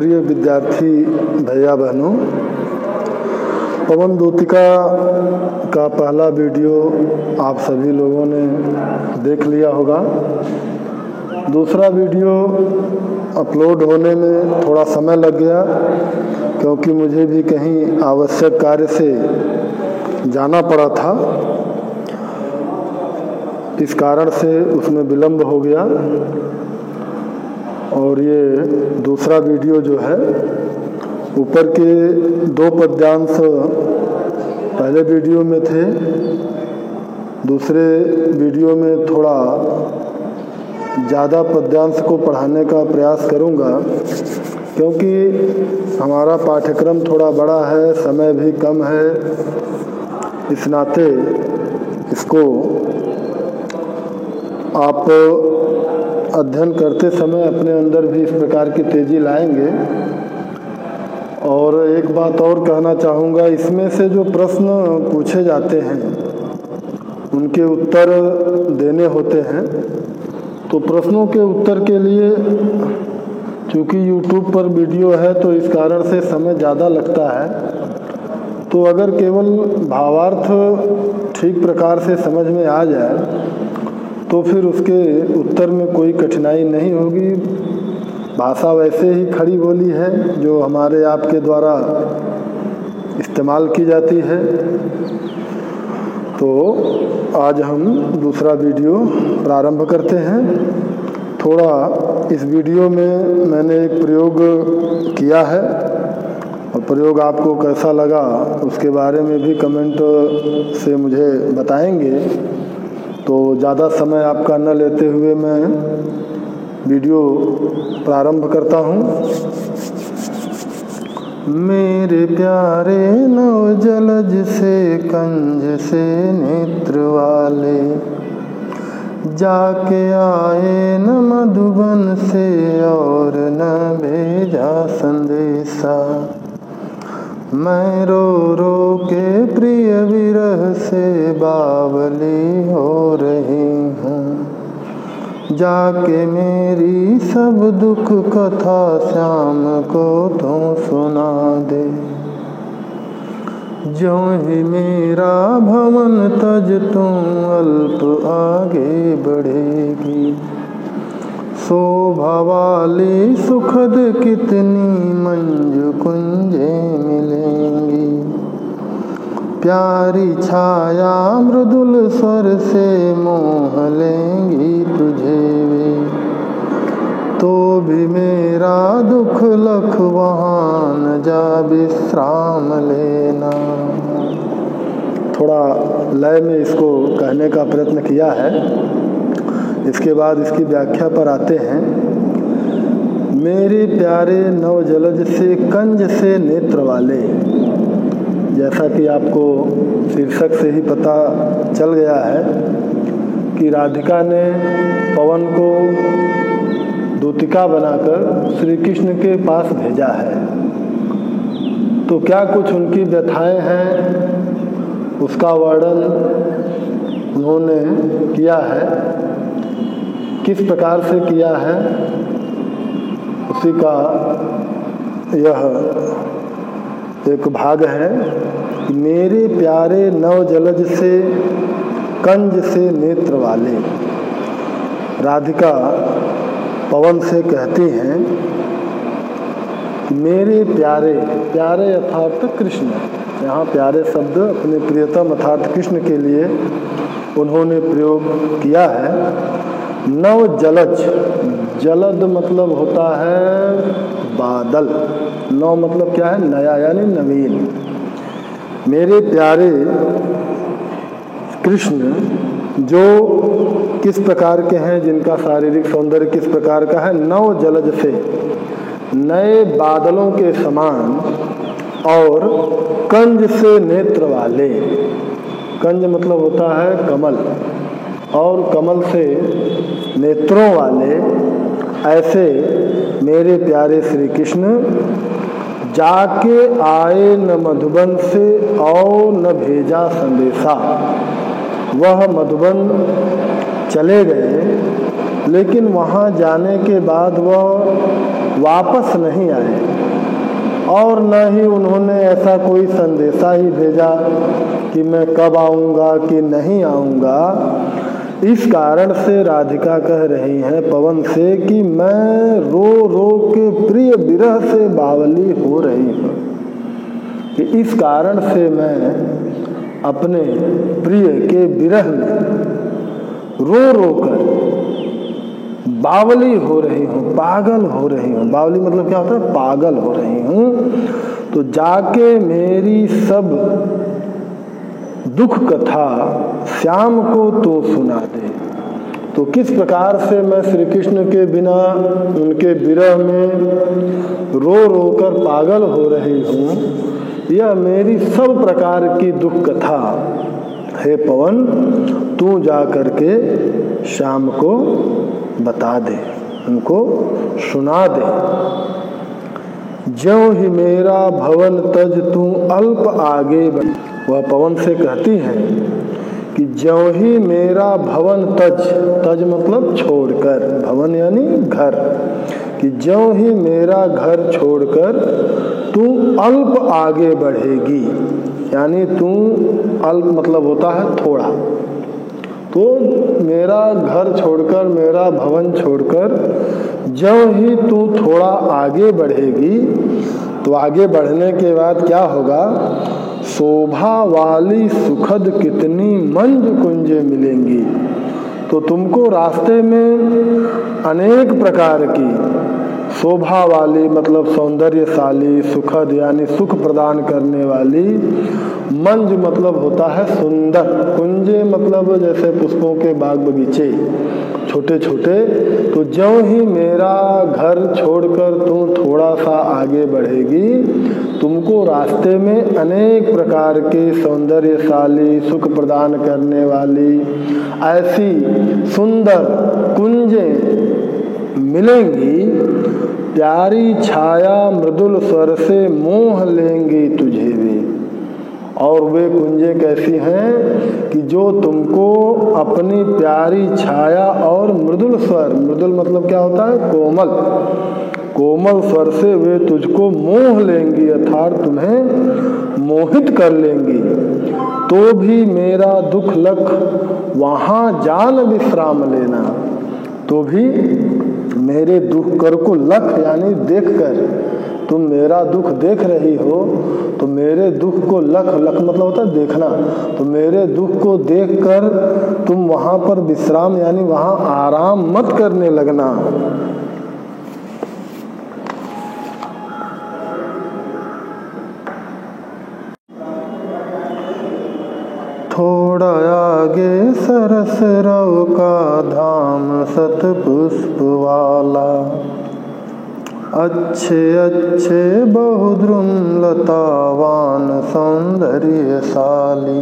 प्रिय विद्यार्थी भैया बहनों, पवन दूतिका का पहला वीडियो आप सभी लोगों ने देख लिया होगा। दूसरा वीडियो अपलोड होने में थोड़ा समय लग गया क्योंकि मुझे भी कहीं आवश्यक कार्य से जाना पड़ा था। इस कारण से उसमें विलम्ब हो गया और ये दूसरा वीडियो जो है, ऊपर के 2 पद्यांश पहले वीडियो में थे, दूसरे वीडियो में थोड़ा ज़्यादा पद्यांश को पढ़ाने का प्रयास करूँगा क्योंकि हमारा पाठ्यक्रम थोड़ा बड़ा है, समय भी कम है। इस नाते इसको आप अध्ययन करते समय अपने अंदर भी इस प्रकार की तेज़ी लाएंगे। और एक बात और कहना चाहूँगा, इसमें से जो प्रश्न पूछे जाते हैं उनके उत्तर देने होते हैं, तो प्रश्नों के उत्तर के लिए चूँकि YouTube पर वीडियो है तो इस कारण से समय ज़्यादा लगता है। तो अगर केवल भावार्थ ठीक प्रकार से समझ में आ जाए तो फिर उसके उत्तर में कोई कठिनाई नहीं होगी। भाषा वैसे ही खड़ी बोली है जो हमारे आपके द्वारा इस्तेमाल की जाती है। तो आज हम दूसरा वीडियो प्रारंभ करते हैं। थोड़ा इस वीडियो में मैंने एक प्रयोग किया है और प्रयोग आपको कैसा लगा उसके बारे में भी कमेंट से मुझे बताएंगे। तो ज़्यादा समय आपका न लेते हुए मैं वीडियो प्रारंभ करता हूँ। मेरे प्यारे नव जलज से कंज से नेत्र वाले, जाके आए न मधुबन से और न भेजा संदेशा। मैं रो रो के प्रिय विरह से बावली हो रही हूँ। जाके मेरी सब दुख कथा श्याम को तू सुना दे। ज्यों ही मेरा भवन तज तू अल्प आगे बढ़ेगी, शोभा वाली सुखद कितनी मंजू कुंजे मिलेंगी। प्यारी छाया मृदुल स्वर से मोह लेंगी तुझे वे, तो भी मेरा दुख लख वहाँ न जा विश्राम लेना। थोड़ा लय में इसको कहने का प्रयत्न किया है। इसके बाद इसकी व्याख्या पर आते हैं। मेरे प्यारे नव जलज से कंज से नेत्र वाले, जैसा कि आपको शीर्षक से ही पता चल गया है कि राधिका ने पवन को दूतिका बनाकर श्री कृष्ण के पास भेजा है। तो क्या कुछ उनकी व्यथाएं हैं उसका वर्णन उन्होंने किया है। किस प्रकार से किया है उसी का यह एक भाग है कि मेरे प्यारे नव जलज से कंज से नेत्र वाले। राधिका पवन से कहती हैं मेरे प्यारे, प्यारे अर्थात कृष्ण। यहाँ प्यारे शब्द अपने प्रियतम अर्थात कृष्ण के लिए उन्होंने प्रयोग किया है। नव जलज, जलद मतलब होता है बादल, नव मतलब क्या है, नया यानी नवीन। मेरे प्यारे कृष्ण जो किस प्रकार के हैं, जिनका शारीरिक सौंदर्य किस प्रकार का है, नव जलज से नए बादलों के समान, और कंज से नेत्र वाले। कंज मतलब होता है कमल, और कमल से नेत्रों वाले। ऐसे मेरे प्यारे श्री कृष्ण जाके आए न मधुबन से और न भेजा संदेशा। वह मधुबन चले गए, लेकिन वहाँ जाने के बाद वह वापस नहीं आए और न ही उन्होंने ऐसा कोई संदेशा ही भेजा कि मैं कब आऊँगा कि नहीं आऊँगा। इस कारण से राधिका कह रही हैं पवन से कि मैं रो रो के प्रिय विरह से बावली हो रही हूँ, कि इस कारण से मैं अपने प्रिय के विरह में रो रो कर बावली हो रही हूँ, पागल हो रही हूँ। बावली मतलब क्या होता है? पागल हो रही हूँ। तो जाके मेरी सब दुख कथा श्याम को तू सुना दे। तो किस प्रकार से मैं श्री कृष्ण के बिना उनके विरह में रो रो कर पागल हो रही हूँ, यह मेरी सब प्रकार की दुख कथा हे पवन तू जा करके श्याम को बता दे, उनको सुना दे। ज्यों ही मेरा भवन तज तू अल्प आगे बढ़। वह पवन से कहती है कि ज्यों ही मेरा भवन तज, तज मतलब छोड़कर, भवन यानी घर, कि ज्यों ही मेरा घर छोड़कर तू अल्प आगे बढ़ेगी, यानी तू अल्प मतलब होता है थोड़ा, तो मेरा घर छोड़कर मेरा भवन छोड़कर जब ही तू थोड़ा आगे बढ़ेगी तो आगे बढ़ने के बाद क्या होगा? शोभा वाली सुखद कितनी मंज कुंजे मिलेंगी। तो तुमको रास्ते में अनेक प्रकार की शोभा वाली मतलब सौंदर्यशाली, सुखद यानी सुख प्रदान करने वाली, मंज मतलब होता है सुंदर, कुंजे मतलब जैसे पुष्पों के बाग बगीचे छोटे छोटे। तो ज्यों ही मेरा घर छोड़कर तू थोड़ा सा आगे बढ़ेगी तुमको रास्ते में अनेक प्रकार के सौंदर्यशाली, सुख प्रदान करने वाली ऐसी सुंदर कुंजें मिलेंगी। प्यारी छाया मृदुल स्वर से मोह लेंगी तुझे वे। और वे कुंजें कैसी हैं कि जो तुमको अपनी प्यारी छाया और मृदुल स्वर, मृदुल मतलब क्या होता है? कोमल, कोमल स्वर से वे तुझको मोह लेंगी अर्थात तुम्हें मोहित कर लेंगी। तो भी मेरा दुख लख वहाँ जान विश्राम लेना। तो भी मेरे दुख कर को लख यानी देखकर, तुम मेरा दुख देख रही हो तो मेरे दुख को लख, लख मतलब होता है देखना, तो मेरे दुख को देखकर तुम वहां पर विश्राम यानी वहां आराम मत करने लगना। थोड़ा आगे सरस रव का धाम सत पुष्प वाला, अच्छे अच्छे बहुद्रुम लतावान सौंदर्यशाली,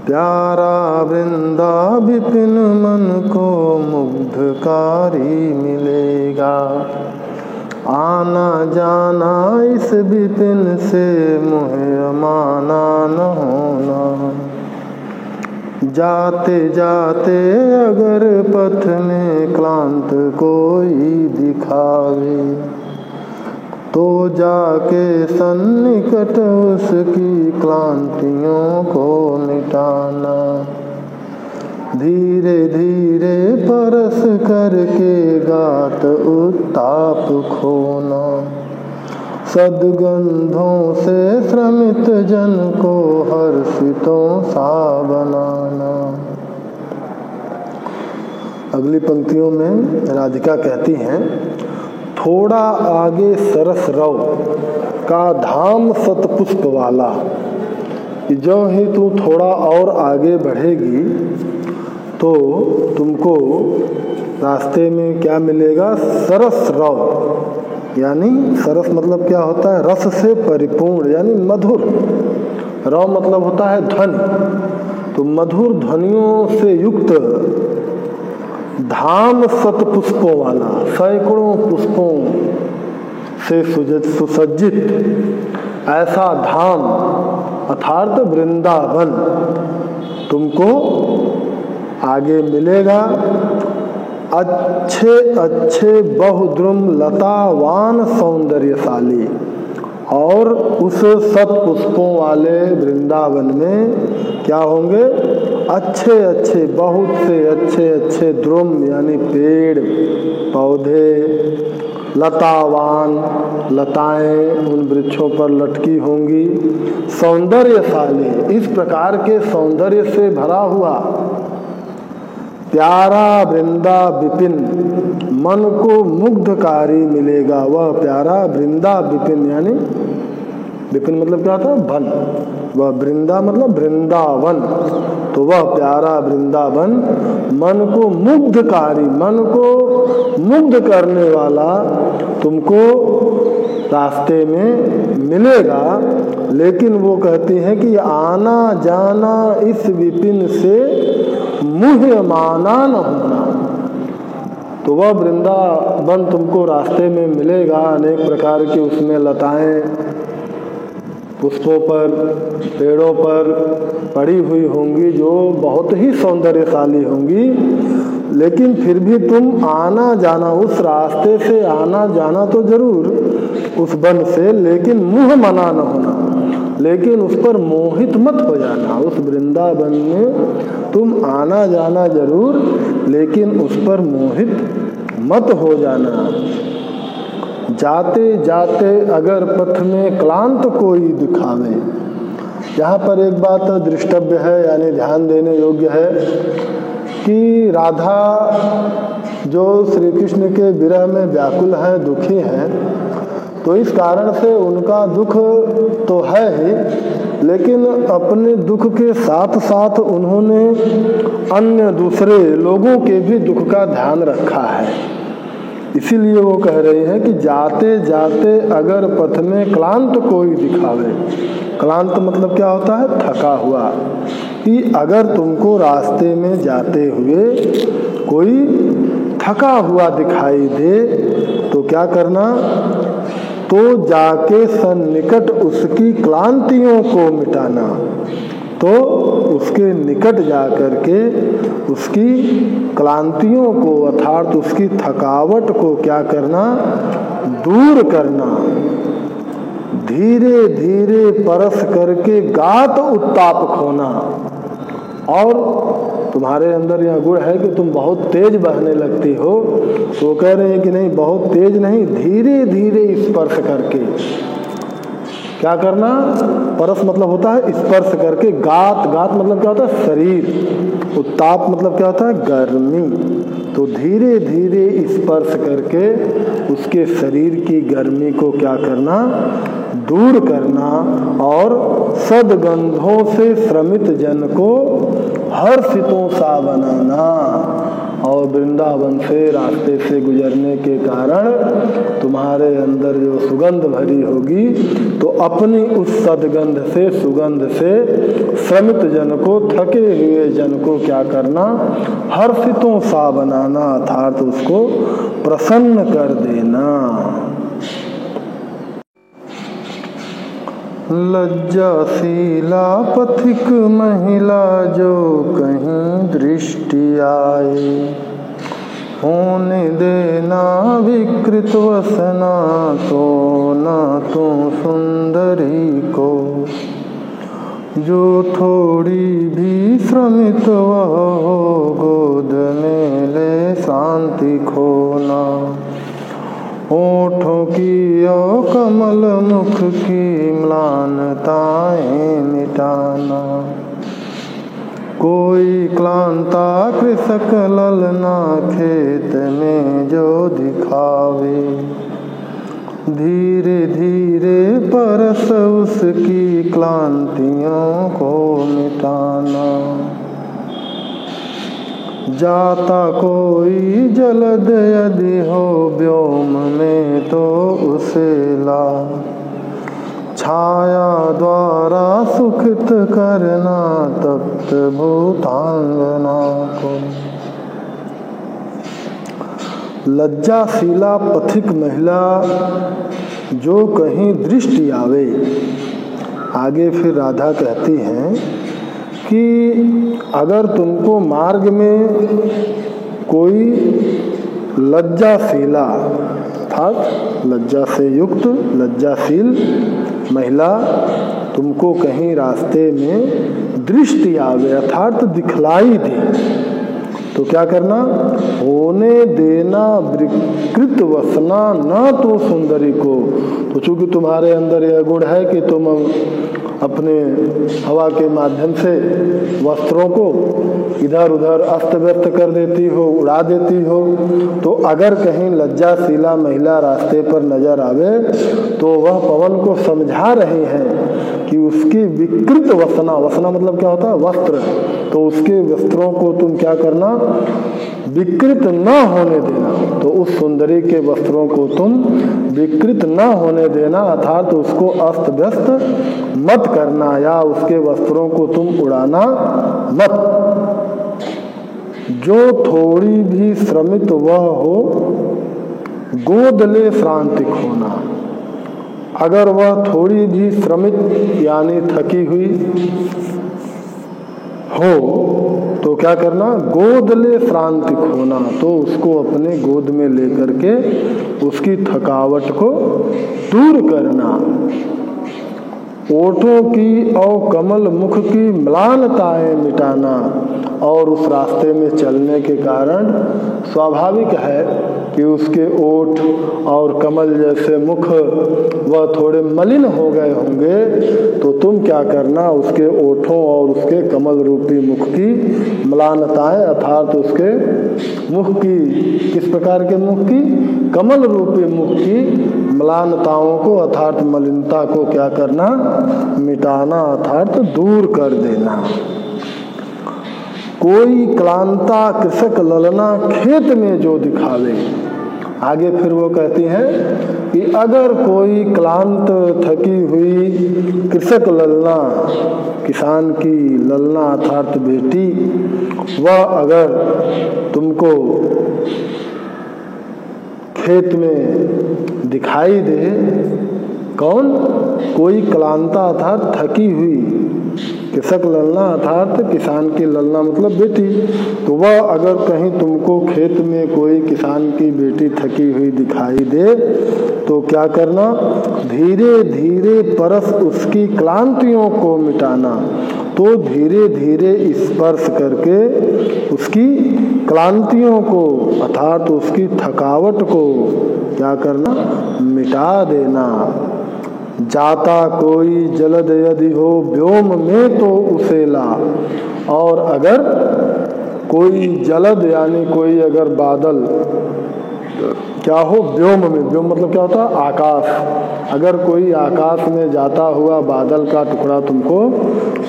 प्यारा वृंदा विपिन मन को मुग्धकारी मिलेगा। आना जाना इस विपिन से मुहे माना न होना। जाते जाते अगर पथ में क्लांत कोई दिखावे तो जाके सन्निकट उसकी क्लांतियों को मिटाना। धीरे धीरे परस करके गात उत्ताप खोना। सद्गंधों से श्रमित जन को हर्षितों सा बनाना। अगली पंक्तियों में राधिका कहती हैं, थोड़ा आगे सरस रव का धाम सतपुष्प वाला, कि जो ही तू थोड़ा और आगे बढ़ेगी तो तुमको रास्ते में क्या मिलेगा? सरस रव, यानी सरस मतलब क्या होता है? रस से परिपूर्ण यानी मधुर। रव मतलब होता है ध्वनि, तो मधुर ध्वनियों से युक्त धाम सत पुष्पों वाला, सैकड़ों पुष्पों से सुसज्जित ऐसा धाम अर्थात वृंदावन तुमको आगे मिलेगा। अच्छे अच्छे बहुद्रुम लतावान सौंदर्यशाली, और उस सतपुष्पों वाले वृंदावन में क्या होंगे? अच्छे अच्छे, बहुत से अच्छे अच्छे द्रुम यानी पेड़ पौधे, लतावान लताएं उन वृक्षों पर लटकी होंगी, सौंदर्यशाली इस प्रकार के सौंदर्य से भरा हुआ, प्यारा वृंदा विपिन मन को मुग्धकारी मिलेगा। वह प्यारा वृंदा विपिन, यानी विपिन मतलब क्या होता है? वन। वह वृंदा मतलब वृंदावन, तो वह प्यारा वृंदावन मन को मुग्धकारी, मन को मुग्ध करने वाला तुमको रास्ते में मिलेगा। लेकिन वो कहती हैं कि आना जाना इस विपिन से मुह्यमाना न होना। तो वह वृंदावन तुमको रास्ते में मिलेगा, अनेक प्रकार की उसमें लताएं पुष्पों पर, पेड़ों पर पड़ी हुई होंगी जो बहुत ही सौंदर्यशाली होंगी। लेकिन फिर भी तुम आना जाना, उस रास्ते से आना जाना तो जरूर उस वन से, लेकिन मुँह मना न होना, लेकिन उस पर मोहित मत हो जाना। उस वृंदावन में तुम आना जाना जरूर, लेकिन उस पर मोहित मत हो जाना। जाते जाते अगर पथ में क्लांत कोई दिखावे, यहाँ पर एक बात दृष्टव्य है, यानी ध्यान देने योग्य है कि राधा जो श्री कृष्ण के विरह में व्याकुल हैं, दुखी हैं, तो इस कारण से उनका दुख तो है ही, लेकिन अपने दुख के साथ साथ उन्होंने अन्य दूसरे लोगों के भी दुख का ध्यान रखा है। इसीलिए वो कह रहे हैं कि जाते जाते अगर पथ में क्लांत कोई दिखावे, क्लांत मतलब क्या होता है? थका हुआ। कि अगर तुमको रास्ते में जाते हुए कोई थका हुआ दिखाई दे तो क्या करना? तो जाके सन्निकट उसकी क्लांतियों को मिटाना। तो उसके निकट जाकर के उसकी क्लांतियों को अर्थात उसकी थकावट को क्या करना? दूर करना। धीरे धीरे परस करके गात उत्ताप खोना। और तुम्हारे अंदर यह गुण है कि तुम बहुत तेज बहने लगती हो, तो कह रहे हैं कि नहीं, बहुत तेज नहीं, धीरे धीरे स्पर्श करके क्या करना? परस मतलब होता है स्पर्श करके, गात, गात मतलब क्या होता है? शरीर, उत्ताप मतलब क्या होता है? गर्मी। तो धीरे धीरे स्पर्श करके उसके शरीर की गर्मी को क्या करना? दूर करना। और सदगंधों से श्रमित जन को हर्षितों सा बनाना। और वृंदावन से रास्ते से गुजरने के कारण तुम्हारे अंदर जो सुगंध भरी होगी, तो अपनी उस सदगंध से, सुगंध से श्रमित जन को, थके हुए जन को क्या करना? हर्षितों सा बनाना, अर्थात उसको प्रसन्न कर देना। लज्जाशीला पथिक महिला जो कहीं दृष्टि आए, होने देना विकृत वसना तो न तू सुंदरी को। जो थोड़ी भी श्रमित वह हो, गोद में ले शांति खोना। होठों की और कमल मुख की म्लानताएं मिटाना। कोई क्लांता कृषक ललना खेत में जो दिखावे, धीरे धीरे परस उसकी क्लांतियों को मिटाना। जाता कोई जलद यदि हो व्योम में तो उसे ला, छाया द्वारा सुखित करना तप्त भूतांगना को। लज्जाशीला पथिक महिला जो कहीं दृष्टि आवे। आगे फिर राधा कहती हैं कि अगर तुमको मार्ग में कोई लज्जाशीला अर्थात लज्जा से युक्त लज्जाशील महिला तुमको कहीं रास्ते में दृष्टि आवे अर्थात दिखलाई दे तो क्या करना, होने देना विकृत वसना न तो सुंदरी को। तो चूंकि तुम्हारे अंदर यह गुण है कि तुम अपने हवा के माध्यम से वस्त्रों को इधर उधर अस्त व्यस्त कर देती हो, उड़ा देती हो, तो अगर कहीं लज्जाशीला महिला रास्ते पर नजर आवे तो वह पवन को समझा रही है कि उसकी विकृत वसना, वसना मतलब क्या होता है, वस्त्र, तो उसके वस्त्रों को तुम क्या करना, विकृत न होने देना। तो उस सुंदरी के वस्त्रों को तुम विकृत न होने देना अर्थात उसको अस्त व्यस्त मत करना या उसके वस्त्रों को तुम उड़ाना मत। जो थोड़ी भी श्रमित वह हो गोद ले श्रांतिक होना। अगर वह थोड़ी भी श्रमित यानी थकी हुई हो तो क्या करना, गोद ले श्रांतिक होना, तो उसको अपने गोद में लेकर के उसकी थकावट को दूर करना। ओठों की और कमल मुख की म्लानताएं मिटाना। और उस रास्ते में चलने के कारण स्वाभाविक है कि उसके ओठ और कमल जैसे मुख वह थोड़े मलिन हो गए होंगे, तो तुम क्या करना, उसके ओठों और उसके कमल रूपी मुख की म्लानताएं अर्थात उसके मुख की, किस प्रकार के मुख की, कमल रूपी मुख की म्लानताओं को अर्थात मलिनता को क्या करना, मिटाना अर्थात दूर कर देना। कोई क्लांता कृषक ललना खेत में जो दिखावे। आगे फिर वो कहती हैं कि अगर कोई क्लांत थकी हुई कृषक ललना, किसान की ललना अर्थात बेटी, वह अगर तुमको खेत में दिखाई दे, कौन, कोई क्लांता अर्थात थकी हुई, कृषक ललना अर्थात किसान की ललना मतलब बेटी, तो वह अगर कहीं तुमको खेत में कोई किसान की बेटी थकी हुई दिखाई दे तो क्या करना, धीरे धीरे परस उसकी क्लांतियों को मिटाना। तो धीरे धीरे स्पर्श करके उसकी क्लांतियों को अर्थात उसकी थकावट को क्या करना, मिटा देना। जाता कोई जलद यदि हो व्योम में तो उसे ला। और अगर कोई जलद यानी कोई अगर बादल क्या हो, व्योम में, व्योम मतलब क्या होता है, आकाश, अगर कोई आकाश में जाता हुआ बादल का टुकड़ा तुमको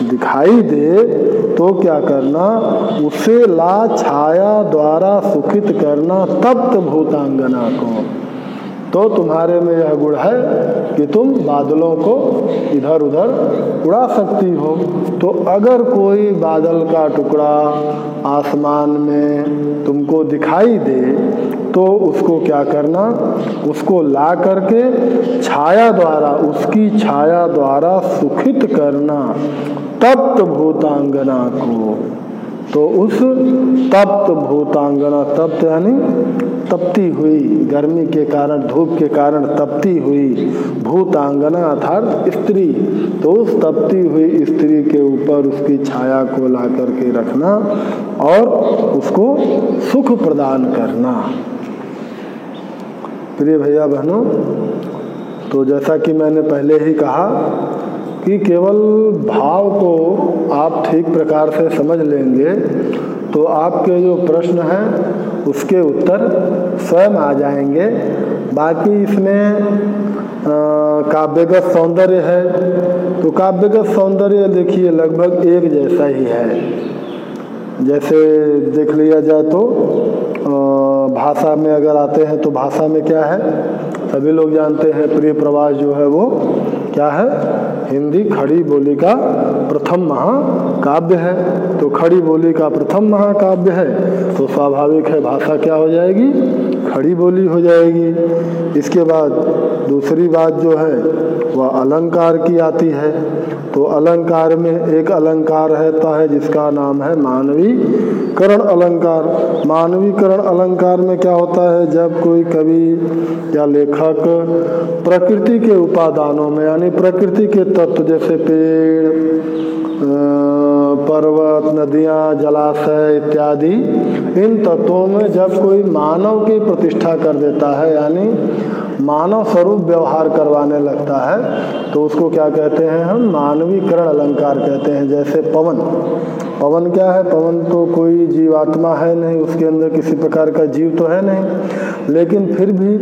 दिखाई दे तो क्या करना, उसे ला छाया द्वारा सुखित करना तप्त भूतांगना को। तो तुम्हारे में यह गुण है कि तुम बादलों को इधर उधर उड़ा सकती हो। तो अगर कोई बादल का टुकड़ा आसमान में तुमको दिखाई दे तो उसको क्या करना, उसको ला करके छाया द्वारा, उसकी छाया द्वारा सुखित करना तप्त भूतांगना को। तो उस तप्त भूतांगना, तप्त यानी तपती हुई, गर्मी के कारण, धूप के कारण तपती हुई, भूतांगना अर्थात स्त्री, तो उस तपती हुई स्त्री के ऊपर उसकी छाया को ला करके रखना और उसको सुख प्रदान करना। प्रिय भैया बहनों, तो जैसा कि मैंने पहले ही कहा कि केवल भाव को आप ठीक प्रकार से समझ लेंगे तो आपके जो प्रश्न हैं उसके उत्तर स्वयं आ जाएंगे। बाकी इसमें काव्यगत सौंदर्य है, तो काव्यगत सौंदर्य देखिए लगभग एक जैसा ही है। जैसे देख लिया जाए तो भाषा में अगर आते हैं तो भाषा में क्या है, सभी लोग जानते हैं, प्रिय प्रवास जो है वो क्या है, हिंदी खड़ी बोली का प्रथम महाकाव्य है। तो खड़ी बोली का प्रथम महाकाव्य है तो स्वाभाविक है भाषा क्या हो जाएगी, खड़ी बोली हो जाएगी। इसके बाद दूसरी बात जो है वह अलंकार की आती है। तो अलंकार में एक अलंकार है जिसका नाम है मानवीकरण अलंकार। मानवीकरण अलंकार में क्या होता है, जब कोई कवि या लेखक प्रकृति के उपादानों में यानी प्रकृति के तत्व जैसे पेड़, पर्वत, नदियाँ, जलाशय इत्यादि, इन तत्वों में जब कोई मानव की प्रतिष्ठा कर देता है यानी मानव स्वरूप व्यवहार करवाने लगता है तो उसको क्या कहते हैं हम, मानवीकरण अलंकार कहते हैं। जैसे पवन, पवन क्या है, पवन तो कोई जीवात्मा है नहीं, उसके अंदर किसी प्रकार का जीव तो है नहीं, लेकिन फिर भी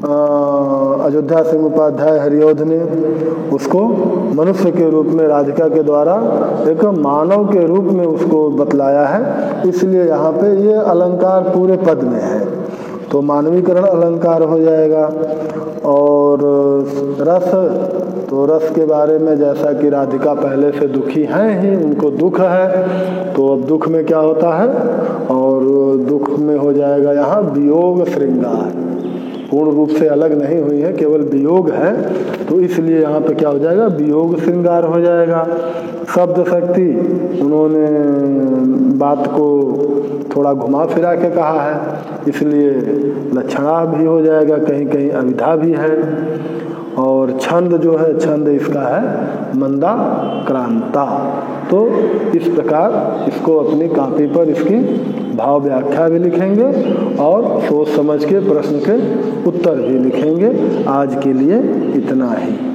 अयोध्या सिंह उपाध्याय हरिऔध ने उसको मनुष्य के रूप में राधिका के द्वारा एक मानव के रूप में उसको बतलाया है, इसलिए यहाँ पे ये अलंकार पूरे पद में है, तो मानवीकरण अलंकार हो जाएगा। और रस, तो रस के बारे में जैसा कि राधिका पहले से दुखी हैं ही, उनको दुख है, तो अब दुख में क्या होता है, और दुख में हो जाएगा यहाँ वियोग श्रृंगार, पूर्ण रूप से अलग नहीं हुई है, केवल वियोग है, तो इसलिए यहाँ पे क्या हो जाएगा, वियोग श्रृंगार हो जाएगा। शब्द शक्ति, उन्होंने बात को थोड़ा घुमा फिरा के कहा है, इसलिए लक्षणा भी हो जाएगा, कहीं कहीं अविधा भी है। और छंद जो है, छंद इसका है मंदा क्रांता। तो इस प्रकार इसको अपनी कॉपी पर इसकी भाव व्याख्या भी लिखेंगे और सोच समझ के प्रश्न के उत्तर भी लिखेंगे। आज के लिए इतना ही।